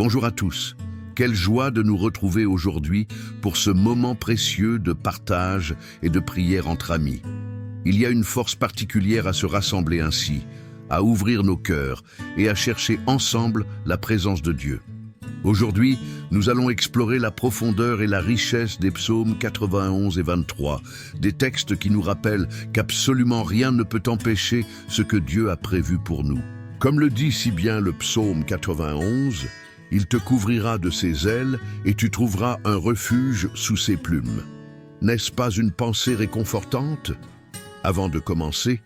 Bonjour à tous. Quelle joie de nous retrouver aujourd'hui pour ce moment précieux de partage et de prière entre amis. Il y a une force particulière à se rassembler ainsi, à ouvrir nos cœurs et à chercher ensemble la présence de Dieu. Aujourd'hui, nous allons explorer la profondeur et la richesse des psaumes 91 et 23, des textes qui nous rappellent qu'absolument rien ne peut empêcher ce que Dieu a prévu pour nous. Comme le dit si bien le psaume 91, « Il te couvrira de ses ailes et tu trouveras un refuge sous ses plumes ». N'est-ce pas une pensée réconfortante? Avant de commencer,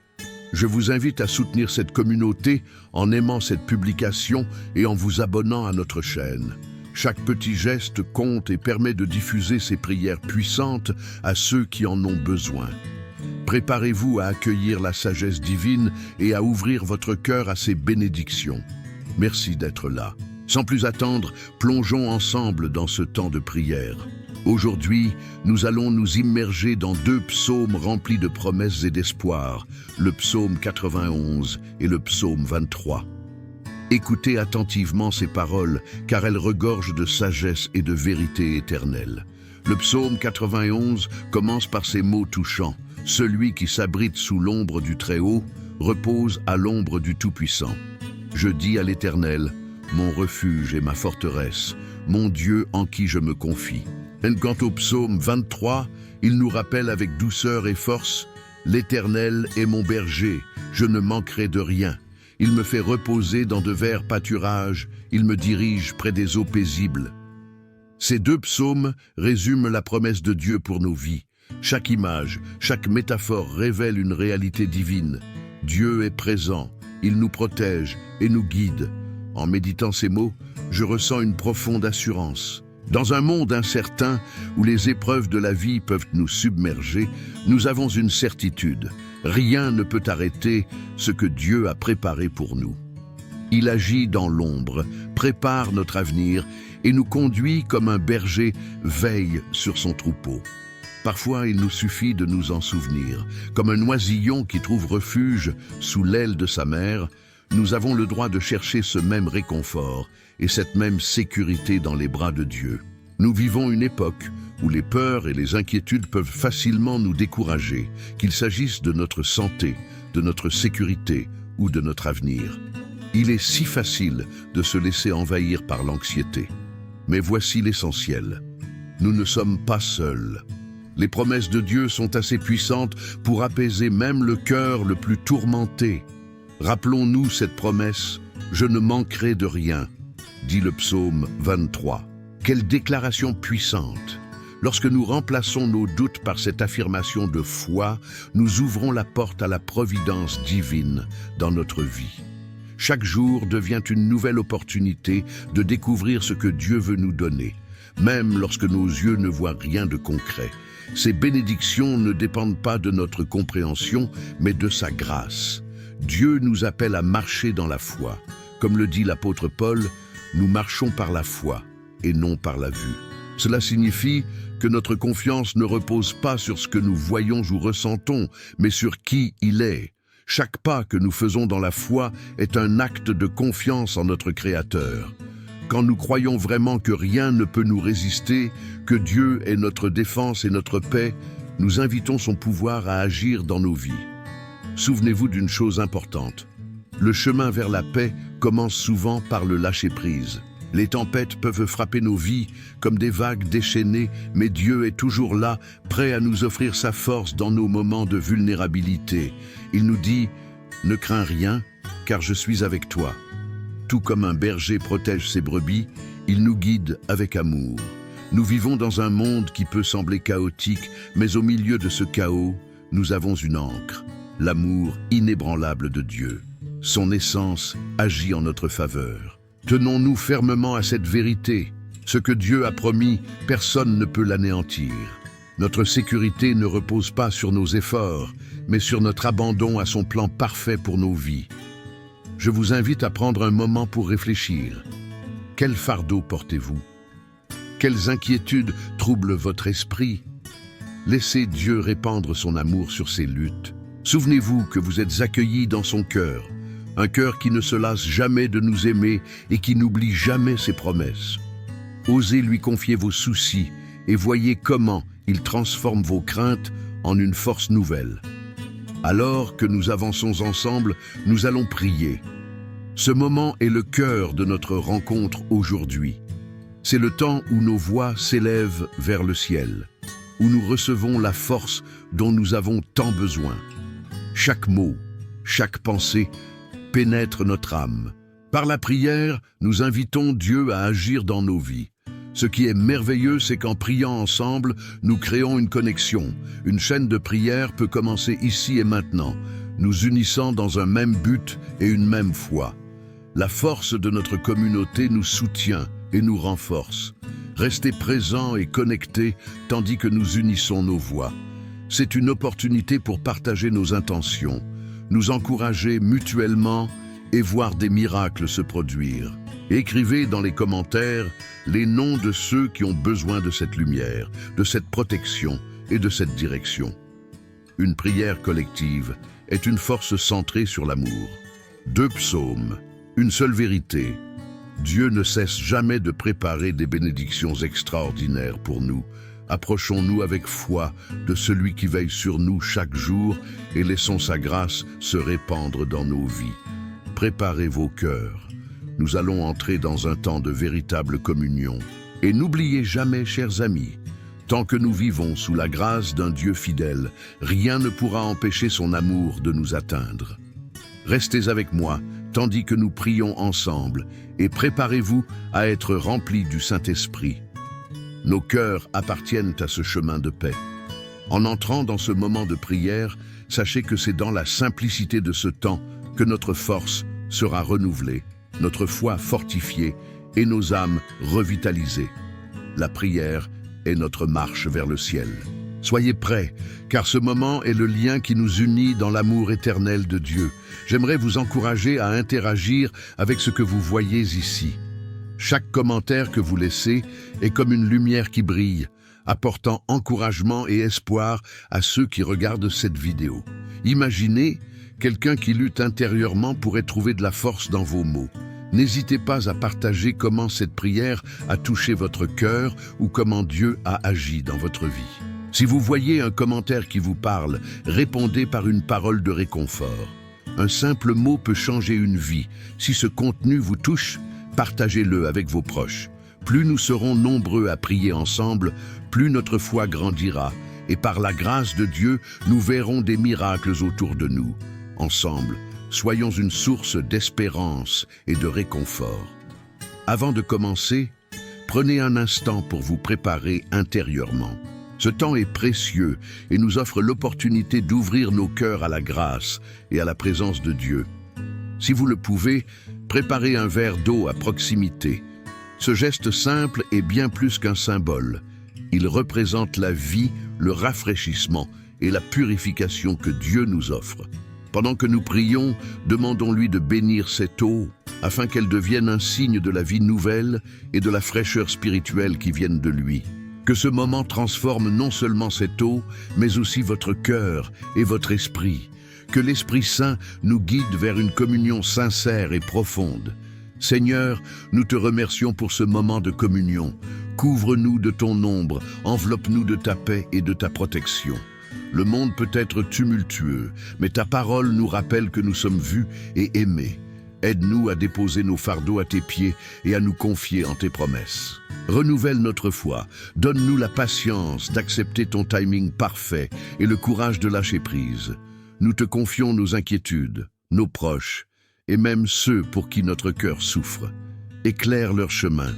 je vous invite à soutenir cette communauté en aimant cette publication et en vous abonnant à notre chaîne. Chaque petit geste compte et permet de diffuser ces prières puissantes à ceux qui en ont besoin. Préparez-vous à accueillir la sagesse divine et à ouvrir votre cœur à ses bénédictions. Merci d'être là. Sans plus attendre, plongeons ensemble dans ce temps de prière. Aujourd'hui, nous allons nous immerger dans deux psaumes remplis de promesses et d'espoir, le psaume 91 et le psaume 23. Écoutez attentivement ces paroles, car elles regorgent de sagesse et de vérité éternelle. Le psaume 91 commence par ces mots touchants. « Celui qui s'abrite sous l'ombre du Très-Haut repose à l'ombre du Tout-Puissant. Je dis à l'Éternel, mon refuge et ma forteresse, mon Dieu en qui je me confie. » Quant au psaume 23, il nous rappelle avec douceur et force « L'Éternel est mon berger, je ne manquerai de rien. Il me fait reposer dans de verts pâturages, il me dirige près des eaux paisibles. » Ces deux psaumes résument la promesse de Dieu pour nos vies. Chaque image, chaque métaphore révèle une réalité divine. Dieu est présent, il nous protège et nous guide. En méditant ces mots, je ressens une profonde assurance. Dans un monde incertain où les épreuves de la vie peuvent nous submerger, nous avons une certitude. Rien ne peut arrêter ce que Dieu a préparé pour nous. Il agit dans l'ombre, prépare notre avenir et nous conduit comme un berger veille sur son troupeau. Parfois, il nous suffit de nous en souvenir. Comme un oisillon qui trouve refuge sous l'aile de sa mère, nous avons le droit de chercher ce même réconfort et cette même sécurité dans les bras de Dieu. Nous vivons une époque où les peurs et les inquiétudes peuvent facilement nous décourager, qu'il s'agisse de notre santé, de notre sécurité ou de notre avenir. Il est si facile de se laisser envahir par l'anxiété. Mais voici l'essentiel. Nous ne sommes pas seuls. Les promesses de Dieu sont assez puissantes pour apaiser même le cœur le plus tourmenté. Rappelons-nous cette promesse, « Je ne manquerai de rien », dit le psaume 23. Quelle déclaration puissante! Lorsque nous remplaçons nos doutes par cette affirmation de foi, nous ouvrons la porte à la providence divine dans notre vie. Chaque jour devient une nouvelle opportunité de découvrir ce que Dieu veut nous donner, même lorsque nos yeux ne voient rien de concret. Ces bénédictions ne dépendent pas de notre compréhension, mais de sa grâce. Dieu nous appelle à marcher dans la foi. Comme le dit l'apôtre Paul, nous marchons par la foi et non par la vue. Cela signifie que notre confiance ne repose pas sur ce que nous voyons ou ressentons, mais sur qui il est. Chaque pas que nous faisons dans la foi est un acte de confiance en notre Créateur. Quand nous croyons vraiment que rien ne peut nous résister, que Dieu est notre défense et notre paix, nous invitons son pouvoir à agir dans nos vies. Souvenez-vous d'une chose importante. Le chemin vers la paix commence souvent par le lâcher-prise. Les tempêtes peuvent frapper nos vies comme des vagues déchaînées, mais Dieu est toujours là, prêt à nous offrir sa force dans nos moments de vulnérabilité. Il nous dit « Ne crains rien, car je suis avec toi ». Tout comme un berger protège ses brebis, il nous guide avec amour. Nous vivons dans un monde qui peut sembler chaotique, mais au milieu de ce chaos, nous avons une ancre, l'amour inébranlable de Dieu. Son essence agit en notre faveur. Tenons-nous fermement à cette vérité. Ce que Dieu a promis, personne ne peut l'anéantir. Notre sécurité ne repose pas sur nos efforts, mais sur notre abandon à son plan parfait pour nos vies. Je vous invite à prendre un moment pour réfléchir. Quel fardeau portez-vous? Quelles inquiétudes troublent votre esprit? Laissez Dieu répandre son amour sur ces luttes. Souvenez-vous que vous êtes accueillis dans son cœur. un cœur qui ne se lasse jamais de nous aimer et qui n'oublie jamais ses promesses. Osez lui confier vos soucis et voyez comment il transforme vos craintes en une force nouvelle. Alors que nous avançons ensemble, nous allons prier. Ce moment est le cœur de notre rencontre aujourd'hui. C'est le temps où nos voix s'élèvent vers le ciel, où nous recevons la force dont nous avons tant besoin. Chaque mot, chaque pensée pénètre notre âme. Par la prière, nous invitons Dieu à agir dans nos vies. Ce qui est merveilleux, c'est qu'en priant ensemble, nous créons une connexion. Une chaîne de prière peut commencer ici et maintenant, nous unissant dans un même but et une même foi. La force de notre communauté nous soutient et nous renforce. Restez présents et connectés tandis que nous unissons nos voix. C'est une opportunité pour partager nos intentions, nous encourager mutuellement et voir des miracles se produire. Écrivez dans les commentaires les noms de ceux qui ont besoin de cette lumière, de cette protection et de cette direction. Une prière collective est une force centrée sur l'amour. 2 psaumes, une seule vérité. Dieu ne cesse jamais de préparer des bénédictions extraordinaires pour nous. Approchons-nous avec foi de celui qui veille sur nous chaque jour et laissons sa grâce se répandre dans nos vies. Préparez vos cœurs. Nous allons entrer dans un temps de véritable communion. Et n'oubliez jamais, chers amis, tant que nous vivons sous la grâce d'un Dieu fidèle, rien ne pourra empêcher son amour de nous atteindre. Restez avec moi, tandis que nous prions ensemble, et préparez-vous à être remplis du Saint-Esprit. Nos cœurs appartiennent à ce chemin de paix. En entrant dans ce moment de prière, sachez que c'est dans la simplicité de ce temps que notre force sera renouvelée, notre foi fortifiée et nos âmes revitalisées. La prière est notre marche vers le ciel. Soyez prêts, car ce moment est le lien qui nous unit dans l'amour éternel de Dieu. J'aimerais vous encourager à interagir avec ce que vous voyez ici. Chaque commentaire que vous laissez est comme une lumière qui brille, apportant encouragement et espoir à ceux qui regardent cette vidéo. Imaginez, quelqu'un qui lutte intérieurement pourrait trouver de la force dans vos mots. N'hésitez pas à partager comment cette prière a touché votre cœur ou comment Dieu a agi dans votre vie. Si vous voyez un commentaire qui vous parle, répondez par une parole de réconfort. Un simple mot peut changer une vie. Si ce contenu vous touche, partagez-le avec vos proches. Plus nous serons nombreux à prier ensemble, plus notre foi grandira. Et par la grâce de Dieu, nous verrons des miracles autour de nous. Ensemble, soyons une source d'espérance et de réconfort. Avant de commencer, prenez un instant pour vous préparer intérieurement. Ce temps est précieux et nous offre l'opportunité d'ouvrir nos cœurs à la grâce et à la présence de Dieu. Si vous le pouvez, préparez un verre d'eau à proximité. Ce geste simple est bien plus qu'un symbole. Il représente la vie, le rafraîchissement et la purification que Dieu nous offre. Pendant que nous prions, demandons-lui de bénir cette eau afin qu'elle devienne un signe de la vie nouvelle et de la fraîcheur spirituelle qui viennent de lui. Que ce moment transforme non seulement cette eau, mais aussi votre cœur et votre esprit. Que l'Esprit Saint nous guide vers une communion sincère et profonde. Seigneur, nous te remercions pour ce moment de communion. Couvre-nous de ton ombre, enveloppe-nous de ta paix et de ta protection. Le monde peut être tumultueux, mais ta parole nous rappelle que nous sommes vus et aimés. Aide-nous à déposer nos fardeaux à tes pieds et à nous confier en tes promesses. Renouvelle notre foi, donne-nous la patience d'accepter ton timing parfait et le courage de lâcher prise. Nous te confions nos inquiétudes, nos proches et même ceux pour qui notre cœur souffre. Éclaire leur chemin,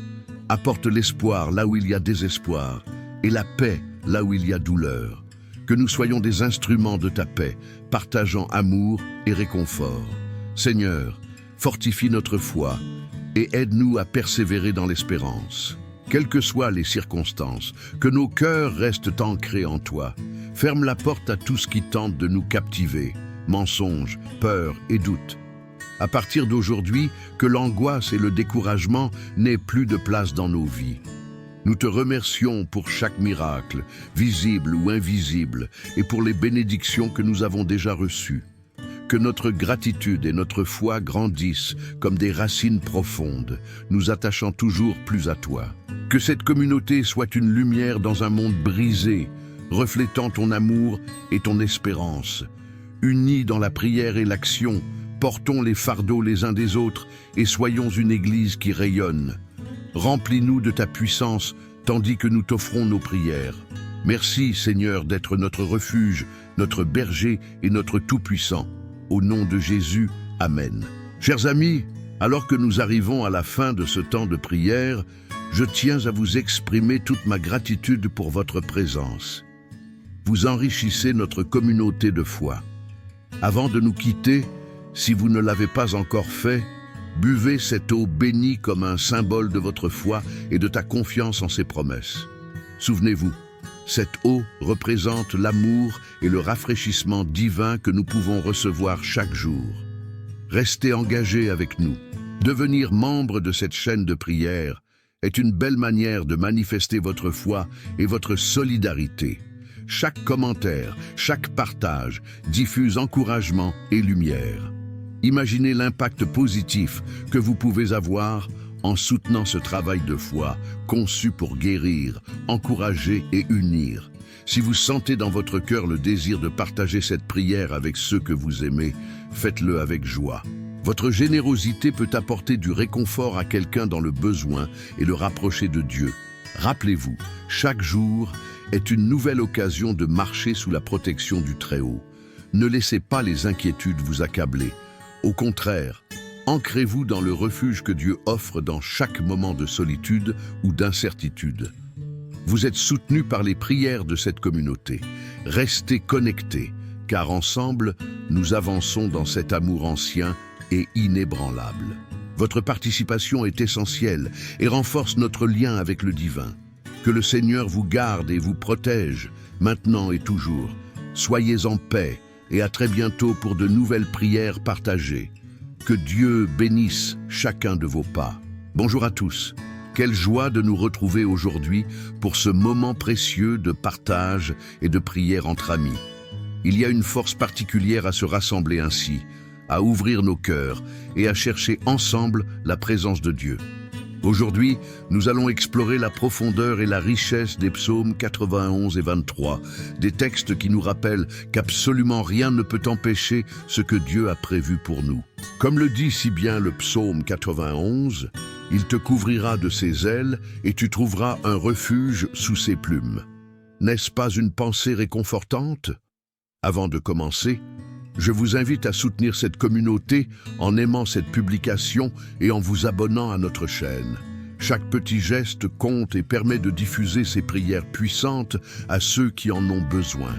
apporte l'espoir là où il y a désespoir et la paix là où il y a douleur. Que nous soyons des instruments de ta paix, partageant amour et réconfort. Seigneur, fortifie notre foi et aide-nous à persévérer dans l'espérance. Quelles que soient les circonstances, que nos cœurs restent ancrés en toi. Ferme la porte à tout ce qui tente de nous captiver, mensonges, peurs et doutes. À partir d'aujourd'hui, que l'angoisse et le découragement n'aient plus de place dans nos vies. Nous te remercions pour chaque miracle, visible ou invisible, et pour les bénédictions que nous avons déjà reçues. Que notre gratitude et notre foi grandissent comme des racines profondes, nous attachant toujours plus à toi. Que cette communauté soit une lumière dans un monde brisé, reflétant ton amour et ton espérance. Unis dans la prière et l'action, portons les fardeaux les uns des autres et soyons une église qui rayonne. Remplis-nous de ta puissance tandis que nous t'offrons nos prières. Merci Seigneur d'être notre refuge, notre berger et notre Tout-Puissant. Au nom de Jésus, Amen. Chers amis, alors que nous arrivons à la fin de ce temps de prière, je tiens à vous exprimer toute ma gratitude pour votre présence. Vous enrichissez notre communauté de foi. Avant de nous quitter, si vous ne l'avez pas encore fait, buvez cette eau bénie comme un symbole de votre foi et de ta confiance en ses promesses. Souvenez-vous, cette eau représente l'amour et le rafraîchissement divin que nous pouvons recevoir chaque jour. Restez engagés avec nous. Devenir membre de cette chaîne de prière est une belle manière de manifester votre foi et votre solidarité. Chaque commentaire, chaque partage diffuse encouragement et lumière. Imaginez l'impact positif que vous pouvez avoir en soutenant ce travail de foi conçu pour guérir, encourager et unir. Si vous sentez dans votre cœur le désir de partager cette prière avec ceux que vous aimez, faites-le avec joie. Votre générosité peut apporter du réconfort à quelqu'un dans le besoin et le rapprocher de Dieu. Rappelez-vous, chaque jour est une nouvelle occasion de marcher sous la protection du Très-Haut. Ne laissez pas les inquiétudes vous accabler. Au contraire, ancrez-vous dans le refuge que Dieu offre dans chaque moment de solitude ou d'incertitude. Vous êtes soutenus par les prières de cette communauté. Restez connectés, car ensemble, nous avançons dans cet amour ancien et inébranlable. Votre participation est essentielle et renforce notre lien avec le divin. Que le Seigneur vous garde et vous protège, maintenant et toujours. Soyez en paix et à très bientôt pour de nouvelles prières partagées. Que Dieu bénisse chacun de vos pas. Bonjour à tous. Quelle joie de nous retrouver aujourd'hui pour ce moment précieux de partage et de prière entre amis. Il y a une force particulière à se rassembler ainsi, à ouvrir nos cœurs et à chercher ensemble la présence de Dieu. Aujourd'hui, nous allons explorer la profondeur et la richesse des psaumes 91 et 23, des textes qui nous rappellent qu'absolument rien ne peut empêcher ce que Dieu a prévu pour nous. Comme le dit si bien le psaume 91, « Il te couvrira de ses ailes et tu trouveras un refuge sous ses plumes ». N'est-ce pas une pensée réconfortante? Avant de commencer, je vous invite à soutenir cette communauté en aimant cette publication et en vous abonnant à notre chaîne. Chaque petit geste compte et permet de diffuser ces prières puissantes à ceux qui en ont besoin.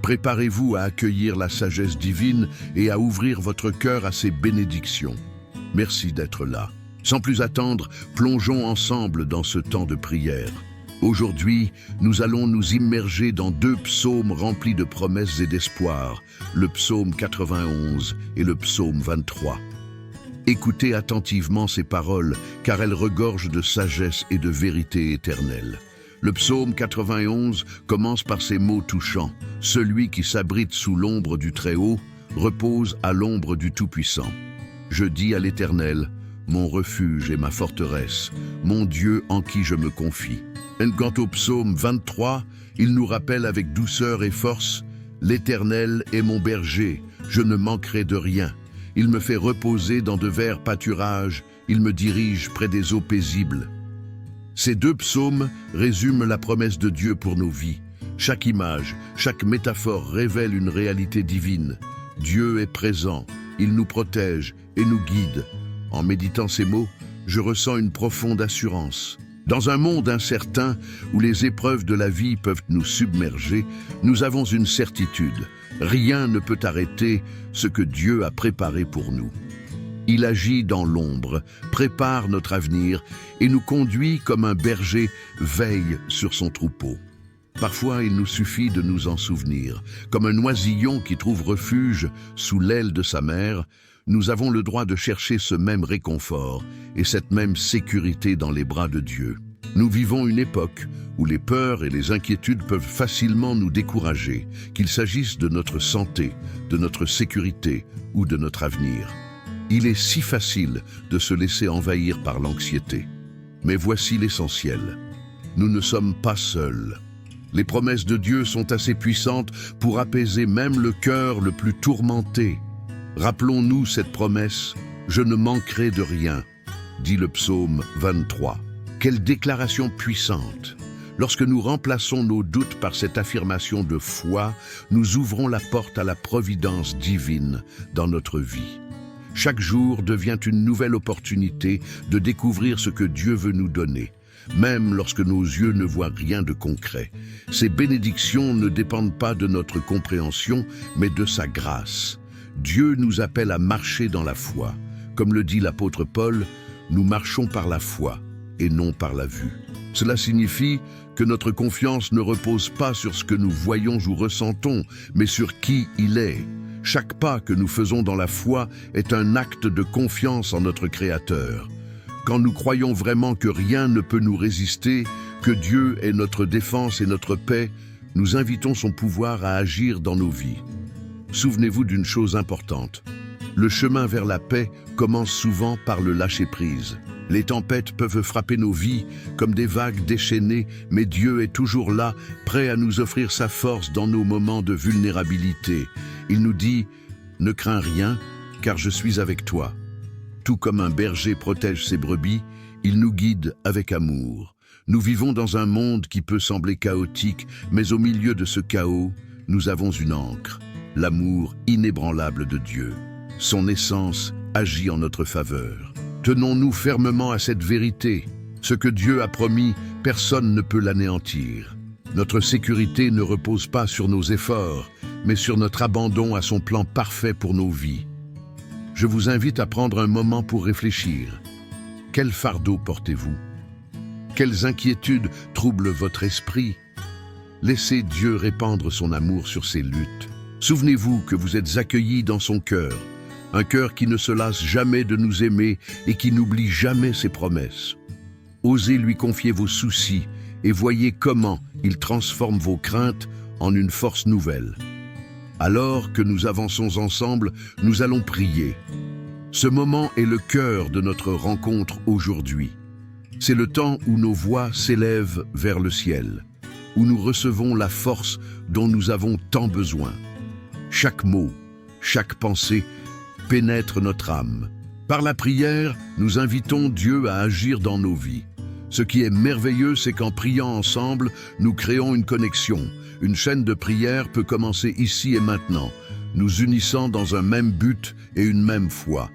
Préparez-vous à accueillir la sagesse divine et à ouvrir votre cœur à ses bénédictions. Merci d'être là. Sans plus attendre, plongeons ensemble dans ce temps de prière. Aujourd'hui, nous allons nous immerger dans deux psaumes remplis de promesses et d'espoir, le psaume 91 et le psaume 23. Écoutez attentivement ces paroles, car elles regorgent de sagesse et de vérité éternelle. Le psaume 91 commence par ces mots touchants. « Celui qui s'abrite sous l'ombre du Très-Haut repose à l'ombre du Tout-Puissant. Je dis à l'Éternel, mon refuge et ma forteresse, mon Dieu en qui je me confie. » Quant au psaume 23, il nous rappelle avec douceur et force « L'Éternel est mon berger, je ne manquerai de rien. Il me fait reposer dans de verts pâturages, il me dirige près des eaux paisibles. » Ces deux psaumes résument la promesse de Dieu pour nos vies. Chaque image, chaque métaphore révèle une réalité divine. Dieu est présent, il nous protège et nous guide. En méditant ces mots, je ressens une profonde assurance. Dans un monde incertain où les épreuves de la vie peuvent nous submerger, nous avons une certitude. Rien ne peut arrêter ce que Dieu a préparé pour nous. Il agit dans l'ombre, prépare notre avenir et nous conduit comme un berger veille sur son troupeau. Parfois, il nous suffit de nous en souvenir. Comme un oisillon qui trouve refuge sous l'aile de sa mère, nous avons le droit de chercher ce même réconfort et cette même sécurité dans les bras de Dieu. Nous vivons une époque où les peurs et les inquiétudes peuvent facilement nous décourager, qu'il s'agisse de notre santé, de notre sécurité ou de notre avenir. Il est si facile de se laisser envahir par l'anxiété. Mais voici l'essentiel. Nous ne sommes pas seuls. Les promesses de Dieu sont assez puissantes pour apaiser même le cœur le plus tourmenté. Rappelons-nous cette promesse, « Je ne manquerai de rien », dit le psaume 23. Quelle déclaration puissante! Lorsque nous remplaçons nos doutes par cette affirmation de foi, nous ouvrons la porte à la providence divine dans notre vie. Chaque jour devient une nouvelle opportunité de découvrir ce que Dieu veut nous donner, même lorsque nos yeux ne voient rien de concret. Ces bénédictions ne dépendent pas de notre compréhension, mais de sa grâce. Dieu nous appelle à marcher dans la foi. Comme le dit l'apôtre Paul, nous marchons par la foi et non par la vue. Cela signifie que notre confiance ne repose pas sur ce que nous voyons ou ressentons, mais sur qui il est. Chaque pas que nous faisons dans la foi est un acte de confiance en notre Créateur. Quand nous croyons vraiment que rien ne peut nous résister, que Dieu est notre défense et notre paix, nous invitons son pouvoir à agir dans nos vies. Souvenez-vous d'une chose importante. Le chemin vers la paix commence souvent par le lâcher-prise. Les tempêtes peuvent frapper nos vies comme des vagues déchaînées, mais Dieu est toujours là, prêt à nous offrir sa force dans nos moments de vulnérabilité. Il nous dit « Ne crains rien, car je suis avec toi ». Tout comme un berger protège ses brebis, il nous guide avec amour. Nous vivons dans un monde qui peut sembler chaotique, mais au milieu de ce chaos, nous avons une ancre, l'amour inébranlable de Dieu. Son essence agit en notre faveur. Tenons-nous fermement à cette vérité. Ce que Dieu a promis, personne ne peut l'anéantir. Notre sécurité ne repose pas sur nos efforts, mais sur notre abandon à son plan parfait pour nos vies. Je vous invite à prendre un moment pour réfléchir. Quel fardeau portez-vous? Quelles inquiétudes troublent votre esprit? Laissez Dieu répandre son amour sur ces luttes. Souvenez-vous que vous êtes accueillis dans son cœur, un cœur qui ne se lasse jamais de nous aimer et qui n'oublie jamais ses promesses. Osez lui confier vos soucis et voyez comment il transforme vos craintes en une force nouvelle. Alors que nous avançons ensemble, nous allons prier. Ce moment est le cœur de notre rencontre aujourd'hui. C'est le temps où nos voix s'élèvent vers le ciel, où nous recevons la force dont nous avons tant besoin. Chaque mot, chaque pensée pénètre notre âme. Par la prière, nous invitons Dieu à agir dans nos vies. Ce qui est merveilleux, c'est qu'en priant ensemble, nous créons une connexion. Une chaîne de prière peut commencer ici et maintenant, nous unissant dans un même but et une même foi.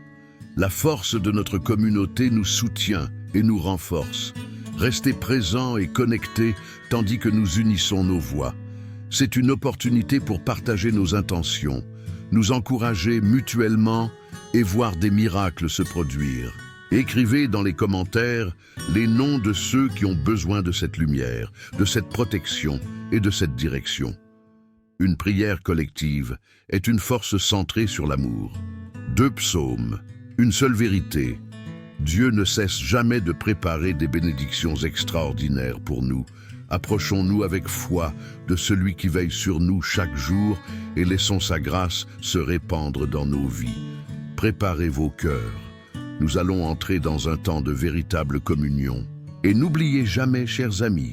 La force de notre communauté nous soutient et nous renforce. Restez présents et connectés tandis que nous unissons nos voix. C'est une opportunité pour partager nos intentions, nous encourager mutuellement et voir des miracles se produire. Écrivez dans les commentaires les noms de ceux qui ont besoin de cette lumière, de cette protection et de cette direction. Une prière collective est une force centrée sur l'amour. 2 psaumes, une seule vérité. Dieu ne cesse jamais de préparer des bénédictions extraordinaires pour nous. Approchons-nous avec foi de celui qui veille sur nous chaque jour et laissons sa grâce se répandre dans nos vies. Préparez vos cœurs. Nous allons entrer dans un temps de véritable communion. Et n'oubliez jamais, chers amis,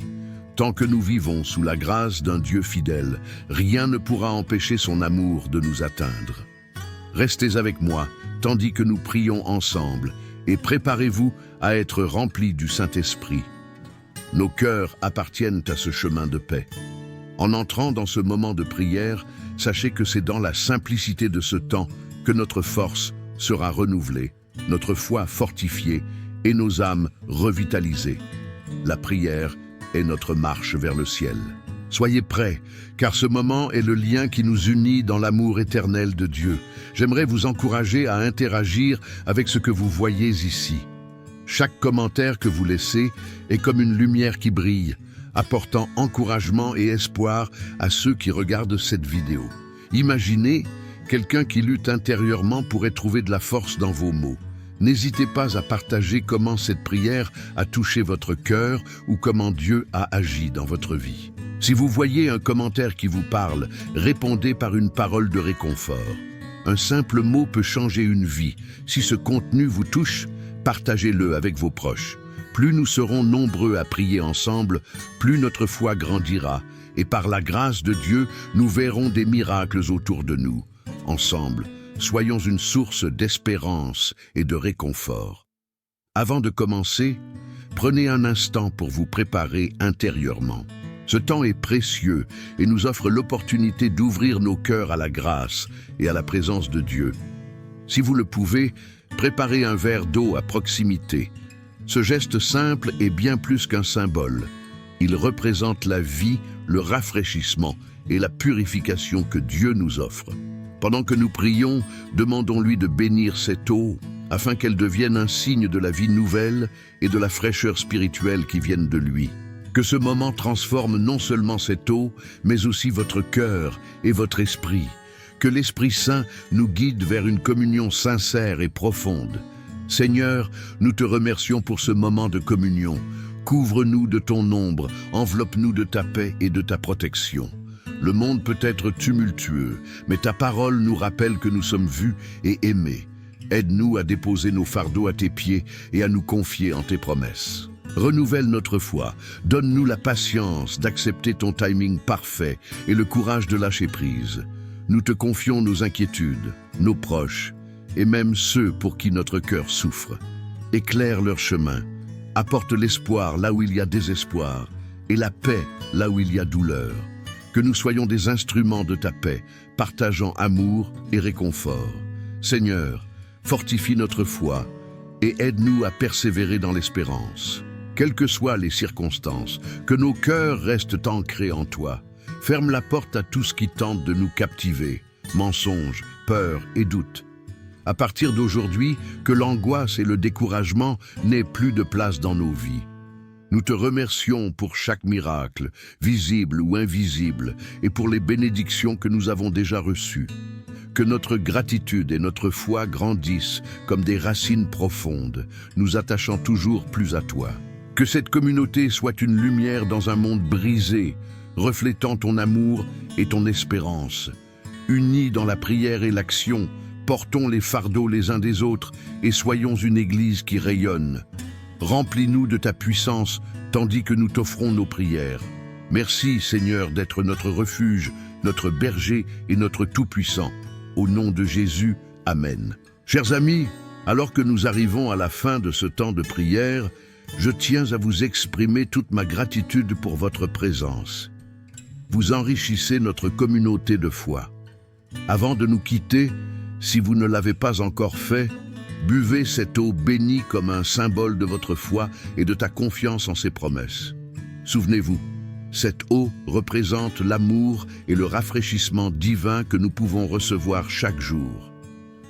tant que nous vivons sous la grâce d'un Dieu fidèle, rien ne pourra empêcher son amour de nous atteindre. Restez avec moi, tandis que nous prions ensemble, et préparez-vous à être remplis du Saint-Esprit. Nos cœurs appartiennent à ce chemin de paix. En entrant dans ce moment de prière, sachez que c'est dans la simplicité de ce temps que notre force sera renouvelée, notre foi fortifiée et nos âmes revitalisées. La prière est notre marche vers le ciel. Soyez prêts, car ce moment est le lien qui nous unit dans l'amour éternel de Dieu. J'aimerais vous encourager à interagir avec ce que vous voyez ici. Chaque commentaire que vous laissez est comme une lumière qui brille, apportant encouragement et espoir à ceux qui regardent cette vidéo. Imaginez, quelqu'un qui lutte intérieurement pourrait trouver de la force dans vos mots. N'hésitez pas à partager comment cette prière a touché votre cœur ou comment Dieu a agi dans votre vie. Si vous voyez un commentaire qui vous parle, répondez par une parole de réconfort. Un simple mot peut changer une vie. Si ce contenu vous touche, partagez-le avec vos proches. Plus nous serons nombreux à prier ensemble, plus notre foi grandira. Et par la grâce de Dieu, nous verrons des miracles autour de nous. Ensemble, soyons une source d'espérance et de réconfort. Avant de commencer, prenez un instant pour vous préparer intérieurement. Ce temps est précieux et nous offre l'opportunité d'ouvrir nos cœurs à la grâce et à la présence de Dieu. Si vous le pouvez, préparez un verre d'eau à proximité. Ce geste simple est bien plus qu'un symbole. Il représente la vie, le rafraîchissement et la purification que Dieu nous offre. Pendant que nous prions, demandons-lui de bénir cette eau afin qu'elle devienne un signe de la vie nouvelle et de la fraîcheur spirituelle qui viennent de lui. Que ce moment transforme non seulement cette eau, mais aussi votre cœur et votre esprit. Que l'Esprit Saint nous guide vers une communion sincère et profonde. Seigneur, nous te remercions pour ce moment de communion. Couvre-nous de ton ombre, enveloppe-nous de ta paix et de ta protection. Le monde peut être tumultueux, mais ta parole nous rappelle que nous sommes vus et aimés. Aide-nous à déposer nos fardeaux à tes pieds et à nous confier en tes promesses. Renouvelle notre foi, donne-nous la patience d'accepter ton timing parfait et le courage de lâcher prise. Nous te confions nos inquiétudes, nos proches, et même ceux pour qui notre cœur souffre. Éclaire leur chemin, apporte l'espoir là où il y a désespoir, et la paix là où il y a douleur. Que nous soyons des instruments de ta paix, partageant amour et réconfort. Seigneur, fortifie notre foi et aide-nous à persévérer dans l'espérance. Quelles que soient les circonstances, que nos cœurs restent ancrés en toi. Ferme la porte à tout ce qui tente de nous captiver, mensonges, peurs et doutes. À partir d'aujourd'hui, que l'angoisse et le découragement n'aient plus de place dans nos vies. Nous te remercions pour chaque miracle, visible ou invisible, et pour les bénédictions que nous avons déjà reçues. Que notre gratitude et notre foi grandissent comme des racines profondes, nous attachant toujours plus à toi. Que cette communauté soit une lumière dans un monde brisé, reflétant ton amour et ton espérance. Unis dans la prière et l'action, portons les fardeaux les uns des autres et soyons une église qui rayonne. Remplis-nous de ta puissance tandis que nous t'offrons nos prières. Merci Seigneur d'être notre refuge, notre berger et notre Tout-Puissant. Au nom de Jésus, Amen. Chers amis, alors que nous arrivons à la fin de ce temps de prière, je tiens à vous exprimer toute ma gratitude pour votre présence. Vous enrichissez notre communauté de foi. Avant de nous quitter, si vous ne l'avez pas encore fait, buvez cette eau bénie comme un symbole de votre foi et de ta confiance en ses promesses. Souvenez-vous, cette eau représente l'amour et le rafraîchissement divin que nous pouvons recevoir chaque jour.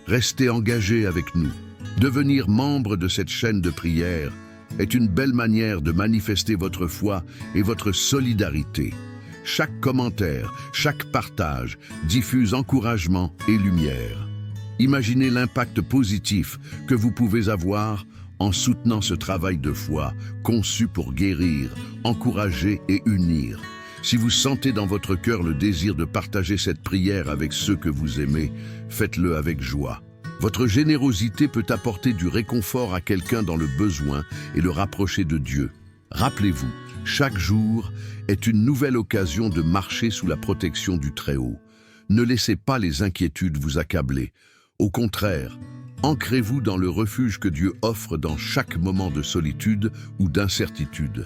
Restez engagés avec nous. Devenir membre de cette chaîne de prière est une belle manière de manifester votre foi et votre solidarité. Chaque commentaire, chaque partage diffuse encouragement et lumière. Imaginez l'impact positif que vous pouvez avoir en soutenant ce travail de foi conçu pour guérir, encourager et unir. Si vous sentez dans votre cœur le désir de partager cette prière avec ceux que vous aimez, faites-le avec joie. Votre générosité peut apporter du réconfort à quelqu'un dans le besoin et le rapprocher de Dieu. Rappelez-vous, chaque jour est une nouvelle occasion de marcher sous la protection du Très-Haut. Ne laissez pas les inquiétudes vous accabler. Au contraire, ancrez-vous dans le refuge que Dieu offre dans chaque moment de solitude ou d'incertitude.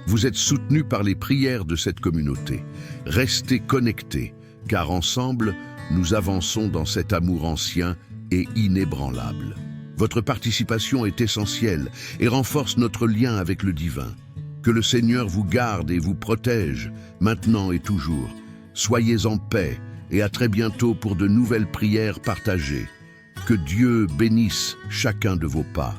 Vous êtes soutenus par les prières de cette communauté. Restez connectés, car ensemble, nous avançons dans cet amour ancien et inébranlable. Votre participation est essentielle et renforce notre lien avec le divin. Que le Seigneur vous garde et vous protège, maintenant et toujours. Soyez en paix et à très bientôt pour de nouvelles prières partagées. Que Dieu bénisse chacun de vos pas.